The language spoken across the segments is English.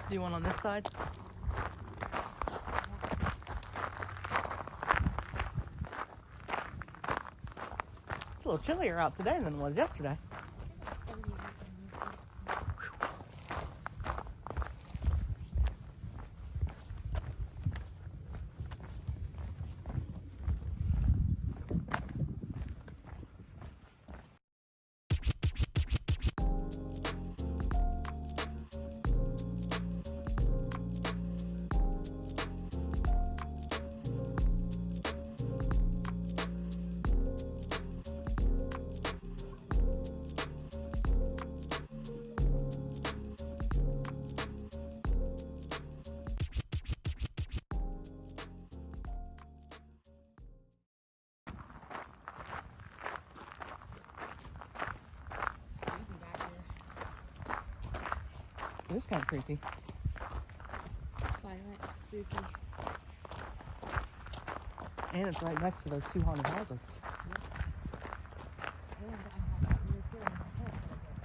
Do you want on this side? It's a little chillier out today than it was yesterday. It is kind of creepy. Silent, spooky. And it's right next to those two haunted houses. Yep. And I have that weird feeling my chest a little bit.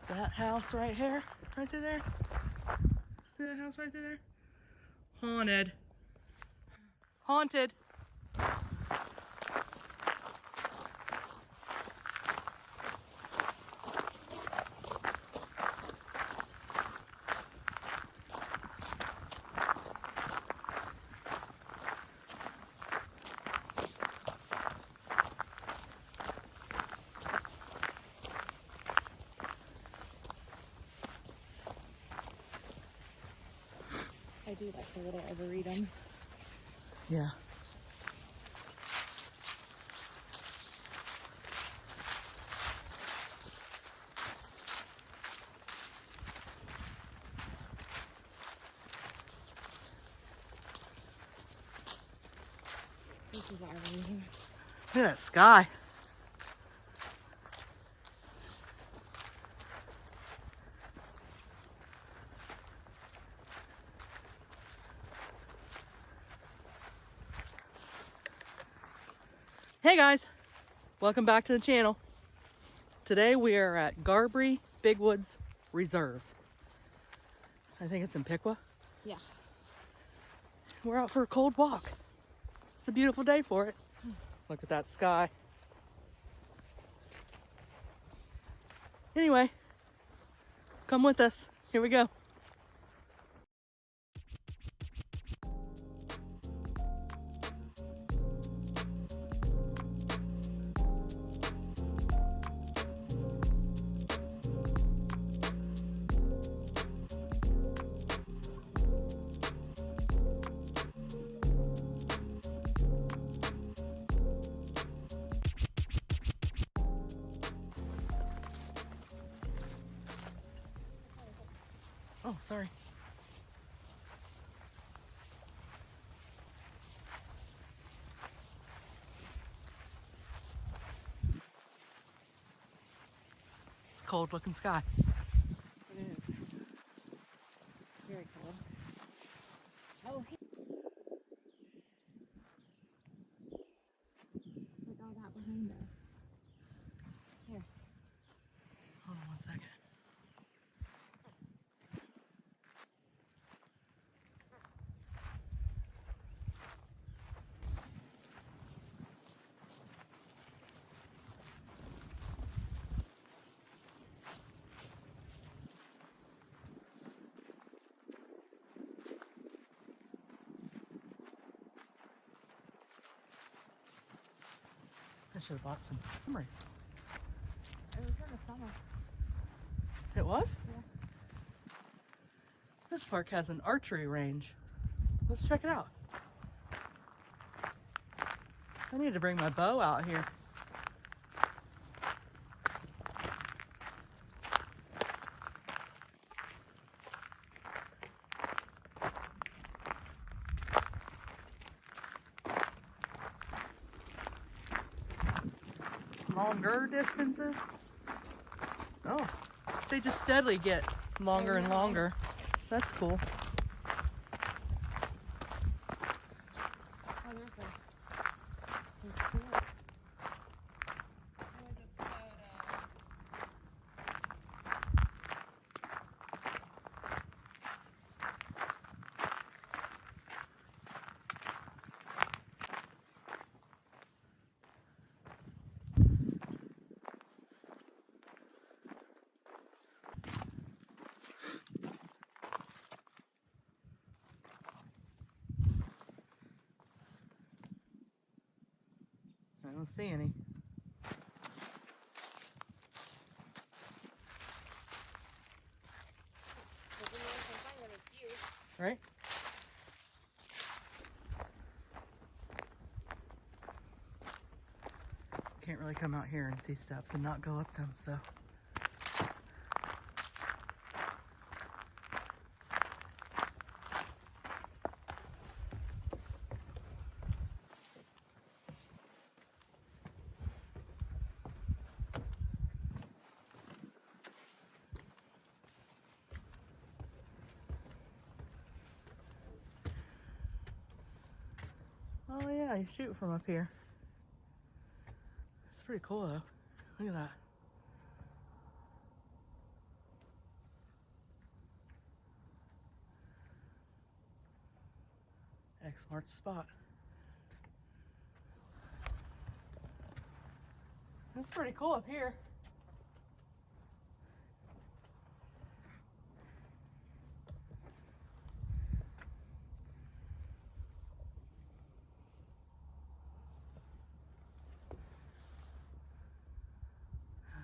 That house right here, right through there. See that house right through there? Haunted. Haunted. I do like the little arboretum. Yeah. This is the arboretum. Look at that sky. Hey guys, welcome back to the channel. Today we are at Garbry Big Woods Reserve. I think it's in Piqua. Yeah. We're out for a cold walk. It's a beautiful day for it. Look at that sky. Anyway, come with us. Here we go. Oh, sorry. cold looking sky. It is. Very cold. Oh, look all that behind us. Here. Hold on 1 second. I should have bought some memories. It was in the summer. It was? Yeah. This park has an archery range. Let's check it out. I need to bring my bow out here. Longer distances. Oh, they just steadily get longer and longer. That's cool. Oh, there's some steel. I don't see any. Right? Can't really come out here and see steps and not go up them, so. Oh yeah, you shoot from up here. It's pretty cool though. Look at that. X marks the spot. That's pretty cool up here.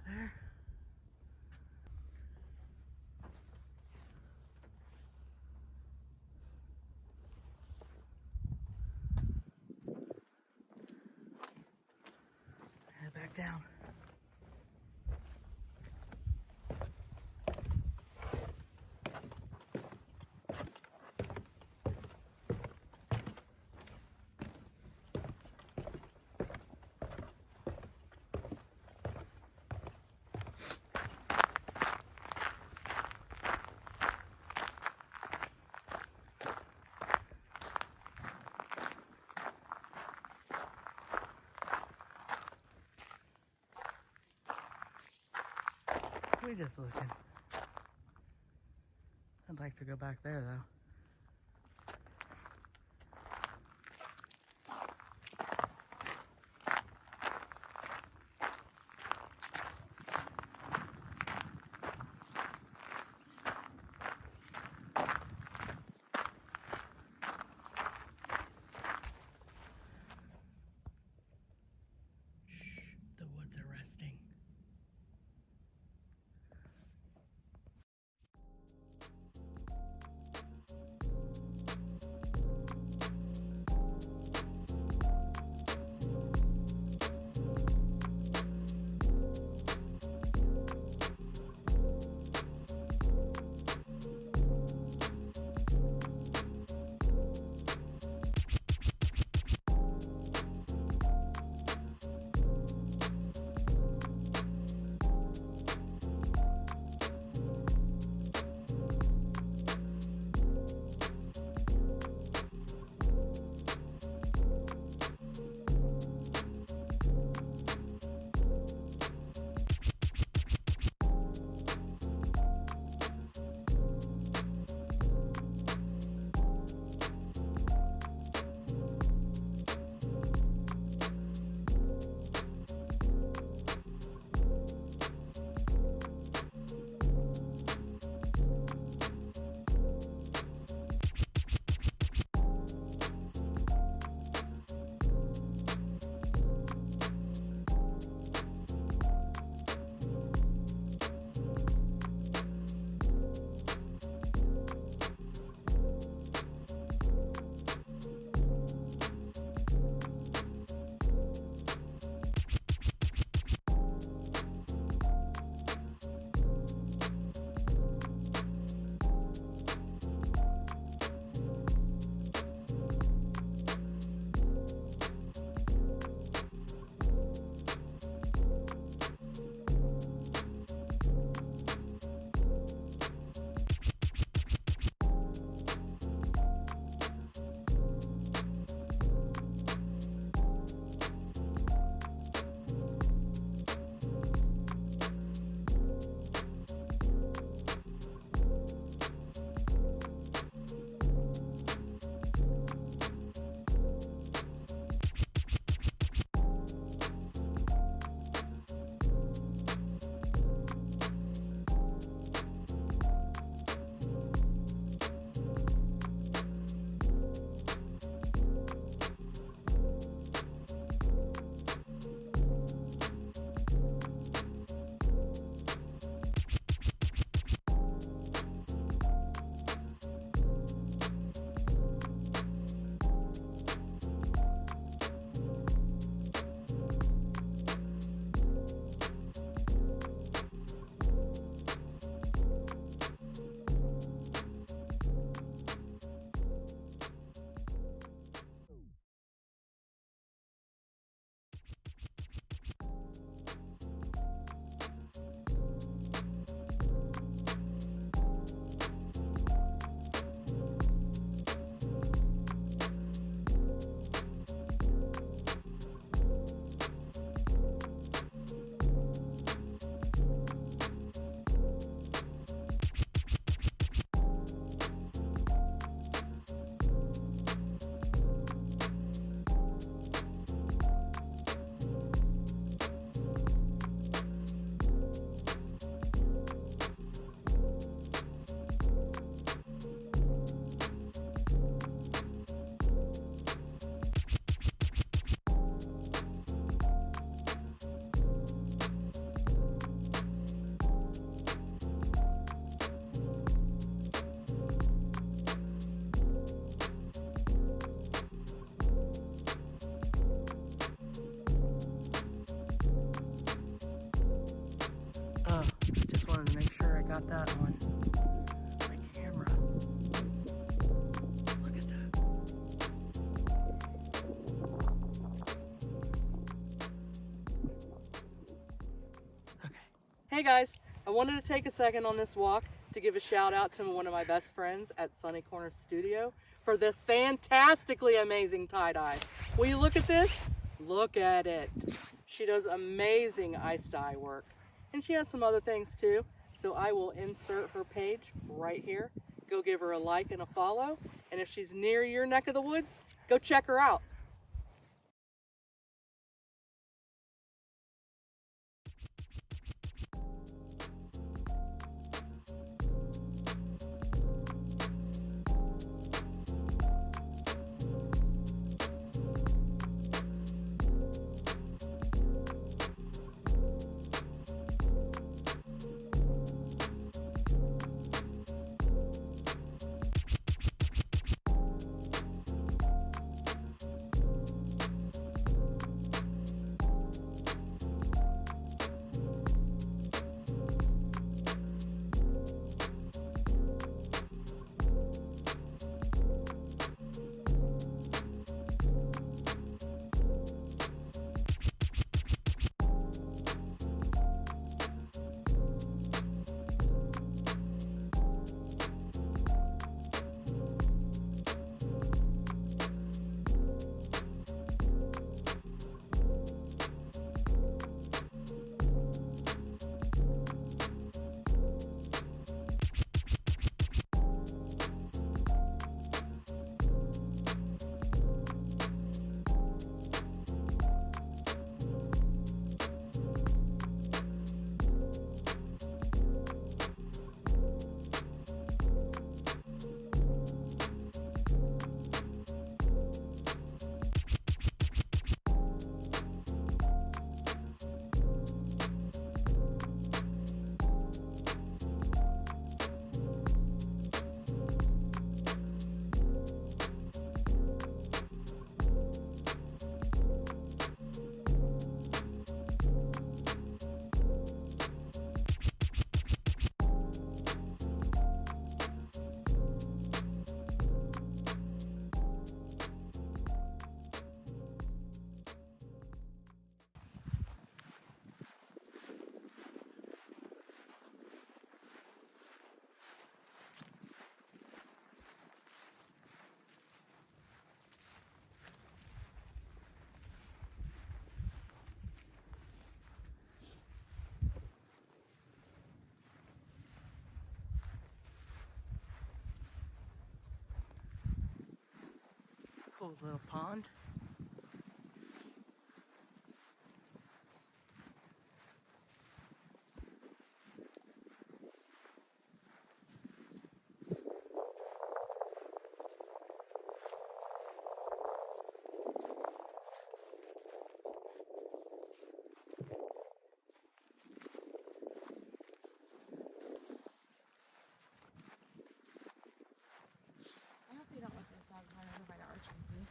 There. Head back down. We just looking. I'd like to go back there though. Shh, the woods are resting. wanted to make sure I got that on my camera. Look at that. Okay. Hey guys, I wanted to take a second on this walk to give a shout out to one of my best friends at Sunny Corner Studio for this fantastically amazing tie-dye. Will you look at this? Look at it. She does amazing ice dye work. And she has some other things too. So I will insert her page right here. Go give her a like and a follow. And if she's near your neck of the woods, go check her out. Cool little pond. I hope they don't let those dogs run over by the archery, please.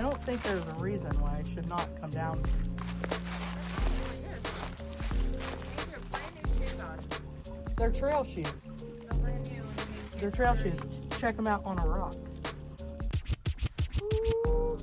I don't think there's a reason why I should not come down. They're trail shoes. They're trail shoes. Check them out on a rock. Ooh.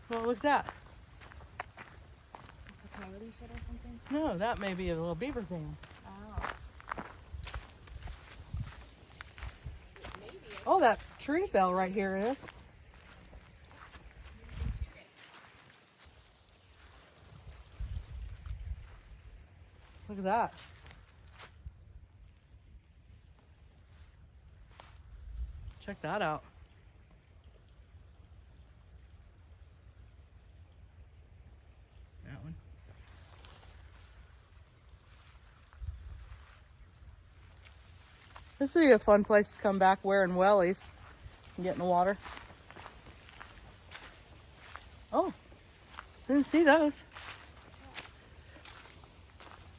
Well, look at that. It's a coyote shit or something? No, that may be a little beaver thing. Oh. Maybe. Oh, that tree fell right here. It is. Look at that. Check that out. That one. This would be a fun place to come back wearing wellies and get in the water. Oh, didn't see those.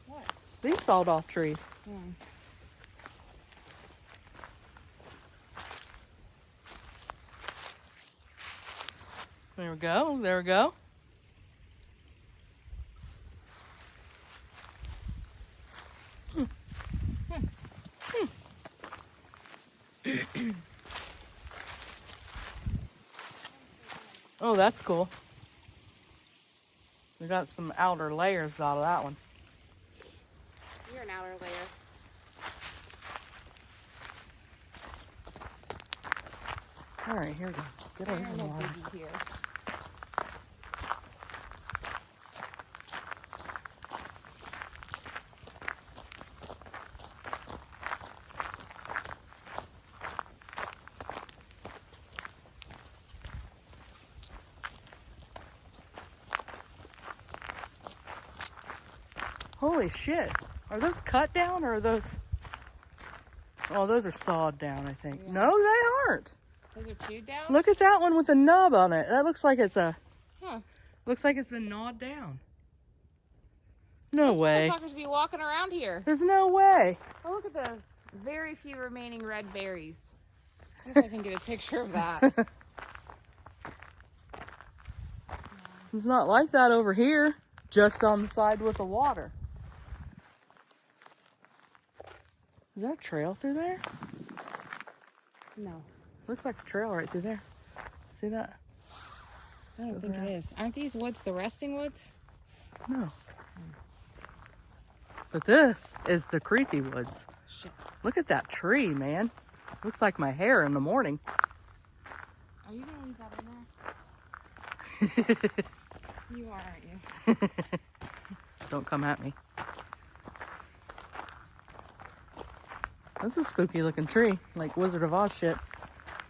What? These sawed off trees. Hmm. There we go. There we go. Oh, that's cool. We got some outer layers out of that one. You're an outer layer. All right, here we go. Get over There are the no water. biggies here. Holy shit. Are those cut down or are those... Oh, those are sawed down, I think. Yeah. No, they aren't. Those are chewed down? Look at that one with a nub on it. That looks like it's a... Huh. Looks like it's been gnawed down. No Those way. motherfuckers be walking around here. There's no way. Oh, look at the very few remaining red berries. See if I can get a picture of that. It's not like that over here. Just on the side with the water. Is that a trail through there? No, Looks like a trail right through there. See that? I don't think it is. Aren't these woods the resting woods? No. But this is the creepy woods. Shit. Look at that tree, man. Looks like my hair in the morning. Are you gonna leave that in there? You are, aren't you? Don't come at me. That's a spooky looking tree, like Wizard of Oz shit.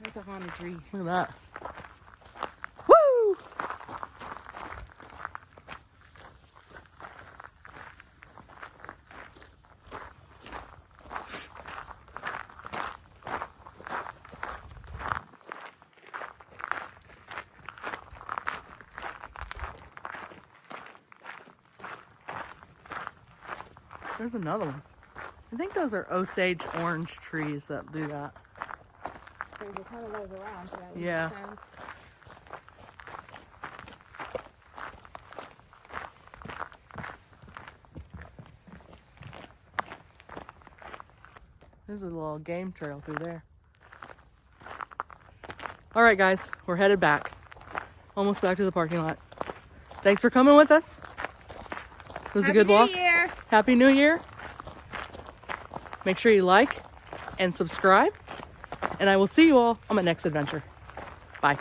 That's a haunted tree. Look at that. Woo! There's another one. I think those are Osage orange trees that do that. There's a ton of those around, so that would Yeah. make sense. There's a little game trail through there. All right, guys, we're headed back. Almost back to the parking lot. Thanks for coming with us. It was a good walk. Happy New Year! Happy New Year. Make sure you like and subscribe. And I will see you all on my next adventure. Bye.